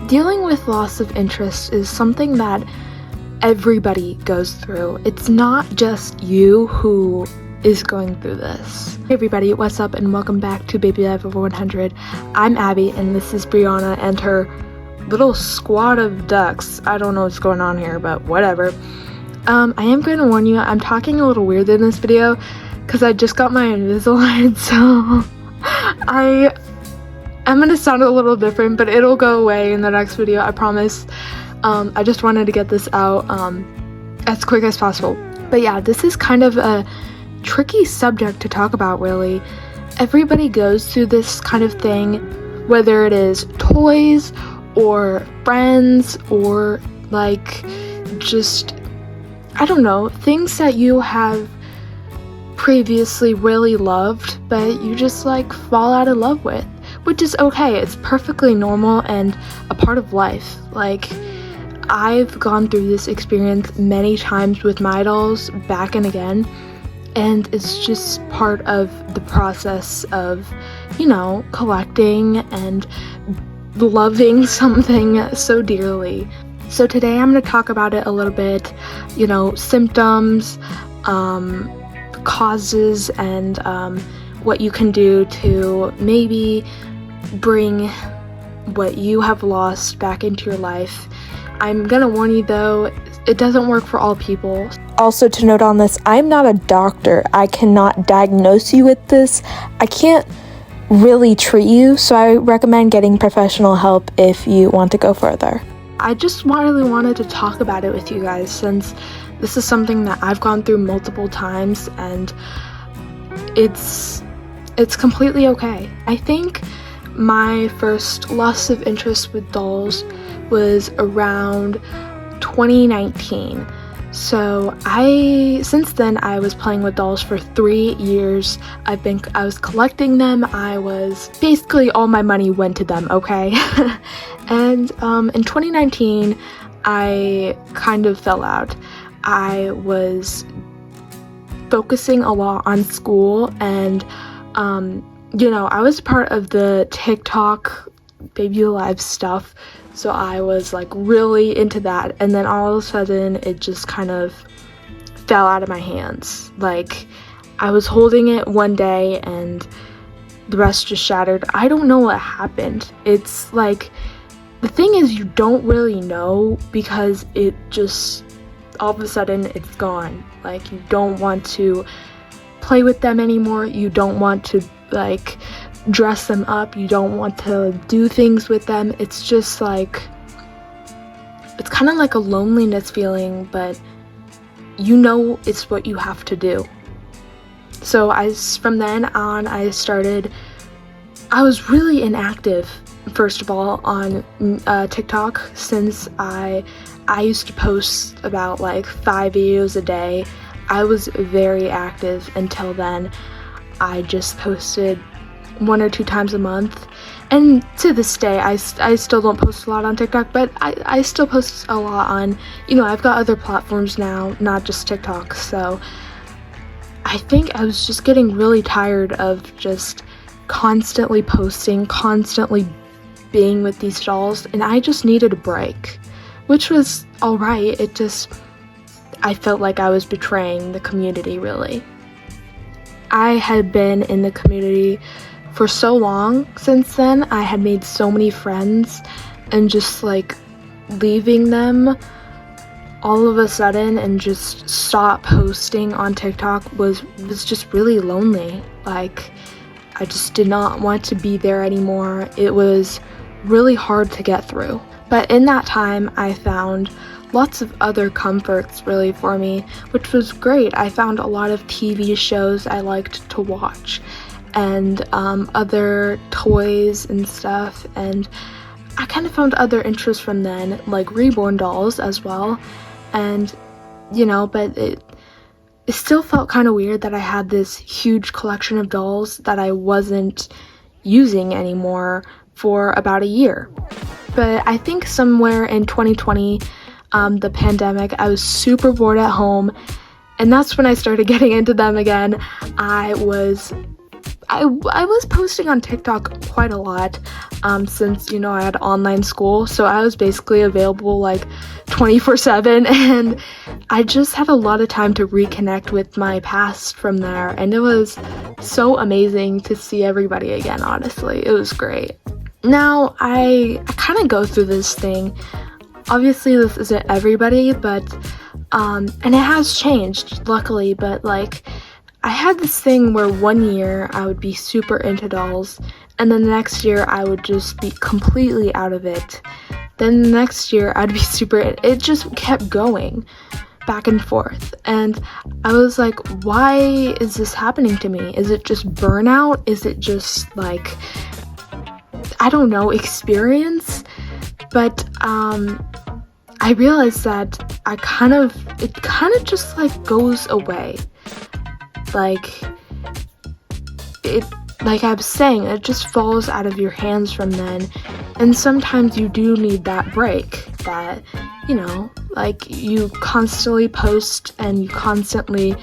Dealing with loss of interest is something that everybody goes through. It's not just you who is going through this. Hey everybody, what's up and welcome back to Baby Life Over 100. I'm Abby and this is Brianna and her little squad of ducks. I don't know what's going on here, but whatever. I am going to warn you, I'm talking a little weird in this video because I just got my Invisalign, so I'm going to sound a little different, but it'll go away in the next video, I promise. I just wanted to get this out as quick as possible. But yeah, this is kind of a tricky subject to talk about, really. Everybody goes through this kind of thing, whether it is toys or friends or like just, I don't know, things that you have previously really loved but you just like fall out of love with, which is okay. It's perfectly normal and a part of life. Like, I've gone through this experience many times with my dolls back and again, and it's just part of the process of, you know, collecting and loving something so dearly. So today I'm going to talk about it a little bit, you know, symptoms, causes, and what you can do to maybe bring what you have lost back into your life. I'm gonna warn you though, it doesn't work for all people. Also, to note on this, I'm not a doctor. I cannot diagnose you with this. I can't really treat you, so I recommend getting professional help if you want to go further. I just really wanted to talk about it with you guys since this is something that I've gone through multiple times and it's completely okay. I think my first loss of interest with dolls was around 2019. So since then I was playing with dolls for 3 years. I was collecting them. Basically all my money went to them, okay? And in 2019 I kind of fell out. I was focusing a lot on school and you know, I was part of the TikTok baby alive stuff, so I was like really into that, and then all of a sudden it just kind of fell out of my hands. Like, I was holding it one day and the rest just shattered. I don't know what happened. It's like, the thing is, you don't really know because it just all of a sudden it's gone. Like, you don't want to play with them anymore, you don't want to like dress them up, you don't want to do things with them. It's just like, it's kind of like a loneliness feeling, but you know it's what you have to do. So from then on I was really inactive, first of all, on TikTok, since I used to post about like 5 videos a day. I was very active until then. I just posted 1 or 2 times a month, and to this day I still don't post a lot on TikTok, but I still post a lot on, you know, I've got other platforms now, not just TikTok. So I think I was just getting really tired of just constantly posting, constantly being with these dolls, and I just needed a break, which was alright. I felt like I was betraying the community, really. I had been in the community for so long since then. I had made so many friends, and just like leaving them all of a sudden and just stop posting on TikTok was just really lonely. Like, I just did not want to be there anymore. It was really hard to get through. But in that time, I found lots of other comforts really for me, which was great. I found a lot of TV shows I liked to watch, and other toys and stuff, and I kind of found other interests from then, like reborn dolls as well. And you know, but it still felt kind of weird that I had this huge collection of dolls that I wasn't using anymore for about a year. But I think somewhere in 2020, the pandemic, I was super bored at home, and that's when I started getting into them again. I I was posting on TikTok quite a lot since, you know, I had online school, so I was basically available like 24/7, and I just had a lot of time to reconnect with my past from there, and it was so amazing to see everybody again. Honestly, it was great. Now I kind of go through this thing. Obviously this isn't everybody, but and it has changed luckily, but like I had this thing where one year I would be super into dolls, and then the next year I would just be completely out of it. Then the next year I'd be it just kept going back and forth, and I was like, why is this happening to me? Is it just burnout? Is it just like, I don't know, experience? But I realized that it kind of just like goes away. Like I was saying, it just falls out of your hands from then, and sometimes you do need that break, that, you know, like you constantly post and you constantly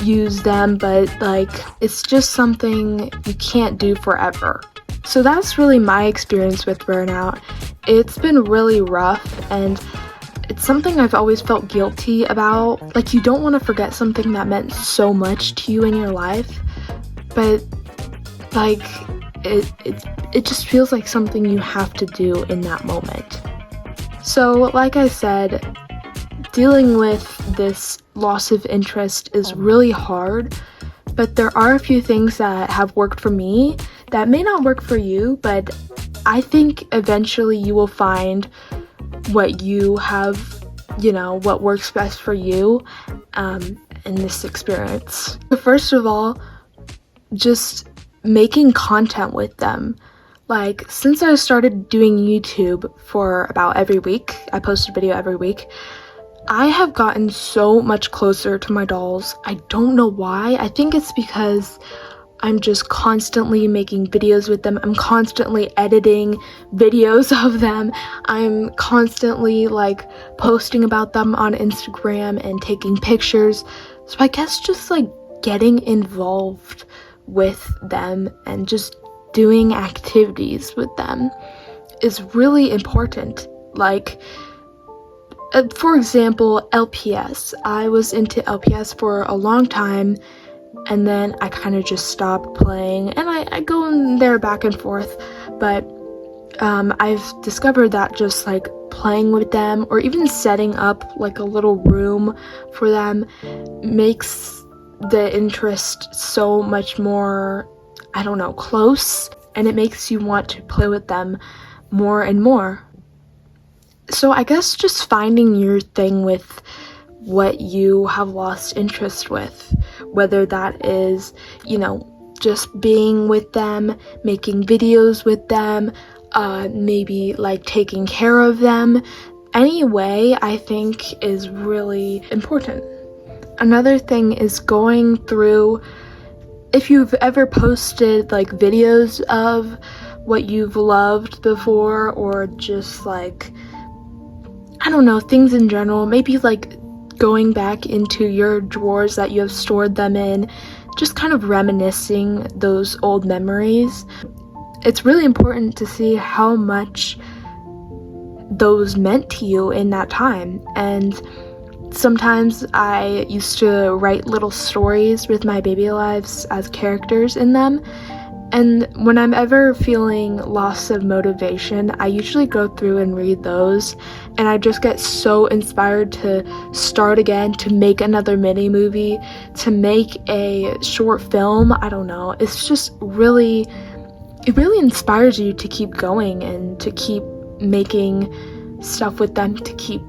use them, but like it's just something you can't do forever. So that's really my experience with burnout. It's been really rough, and it's something I've always felt guilty about. Like, you don't want to forget something that meant so much to you in your life, but like it just feels like something you have to do in that moment. So like I said, dealing with this loss of interest is really hard, but there are a few things that have worked for me that may not work for you, but I think eventually you will find what you have, you know, what works best for you in this experience. So first of all, just making content with them. Like, since I started doing YouTube for about every week, I post a video every week, I have gotten so much closer to my dolls. I don't know why. I think it's because I'm just constantly making videos with them. I'm constantly editing videos of them. I'm constantly like posting about them on Instagram and taking pictures. So I guess just like getting involved with them and just doing activities with them is really important. Like, for example, LPS. I was into LPS for a long time, and then I kind of just stopped playing, and I go in there back and forth, but I've discovered that just like playing with them, or even setting up like a little room for them, makes the interest so much more, I don't know, close, and it makes you want to play with them more and more. So I guess just finding your thing with what you have lost interest with, whether that is, you know, just being with them, making videos with them, maybe like taking care of them. Anyway, I think is really important. Another thing is going through, if you've ever posted like videos of what you've loved before, or just like, I don't know, things in general, maybe like going back into your drawers that you have stored them in, just kind of reminiscing those old memories. It's really important to see how much those meant to you in that time. And sometimes I used to write little stories with my baby lives as characters in them, and when I'm ever feeling loss of motivation, I usually go through and read those, and I just get so inspired to start again, to make another mini movie, to make a short film. I don't know, it's just really, it really inspires you to keep going and to keep making stuff with them, to keep,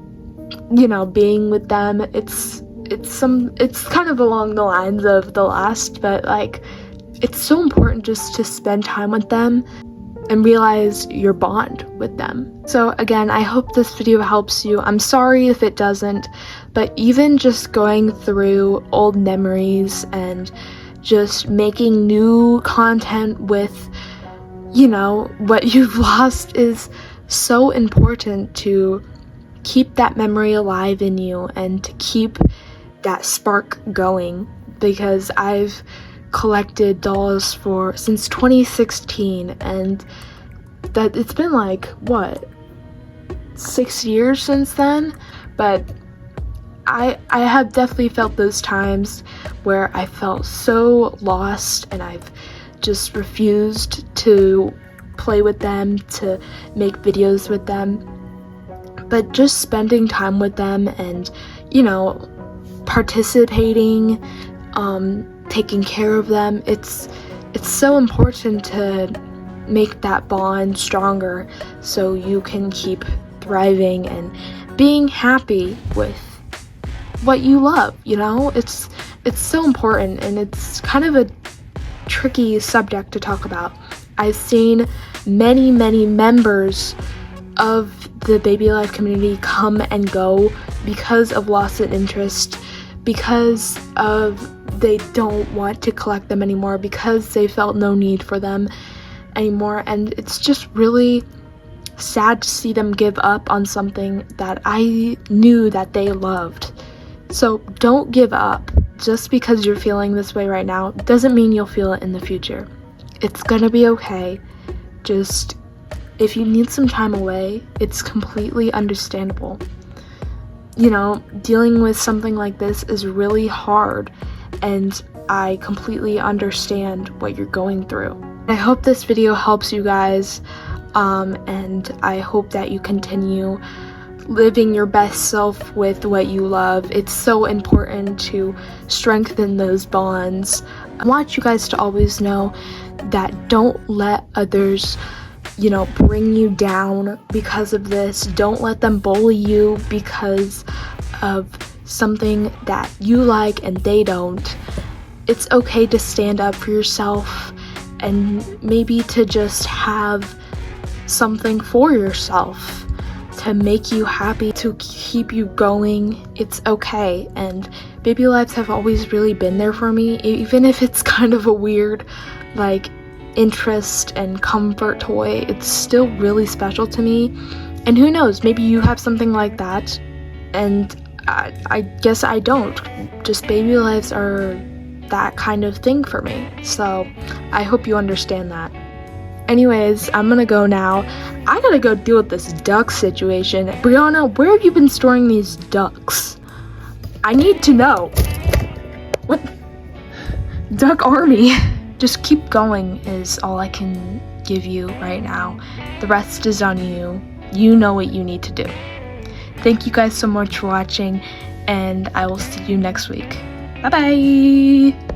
you know, being with them. It's kind of along the lines of the last, but like, it's so important just to spend time with them and realize your bond with them. So again, I hope this video helps you. I'm sorry if it doesn't, but even just going through old memories and just making new content with, you know, what you've lost is so important to keep that memory alive in you and to keep that spark going, because I've collected dolls since 2016, and that it's been like, what, 6 years since then. But I have definitely felt those times where I felt so lost, and I've just refused to play with them, to make videos with them. But just spending time with them and, participating, taking care of them, it's so important to make that bond stronger so you can keep thriving and being happy with what you love. It's so important, and it's kind of a tricky subject to talk about. I've seen many members of the baby life community come and go because of loss of interest, because of they don't want to collect them anymore, because they felt no need for them anymore. And it's just really sad to see them give up on something that I knew that they loved. So don't give up. Just because you're feeling this way right now doesn't mean you'll feel it in the future. It's gonna be okay. Just, if you need some time away, it's completely understandable. Dealing with something like this is really hard, and I completely understand what you're going through. I hope this video helps you guys, and I hope that you continue living your best self with what you love. It's so important to strengthen those bonds. I want you guys to always know that don't let others, bring you down because of this. Don't let them bully you because of something that you like and they don't. It's okay to stand up for yourself, and maybe to just have something for yourself to make you happy, to keep you going. It's okay. And baby lives have always really been there for me, even if it's kind of a weird interest and comfort toy. It's still really special to me. And who knows, maybe you have something like that, and I guess I don't. Just baby lives are that kind of thing for me. So I hope you understand that. Anyways, I'm gonna go now. I gotta go deal with this duck situation. Brianna, where have you been storing these ducks? I need to know. What? Duck army. Just keep going is all I can give you right now. The rest is on you. You know what you need to do. Thank you guys so much for watching, and I will see you next week. Bye bye.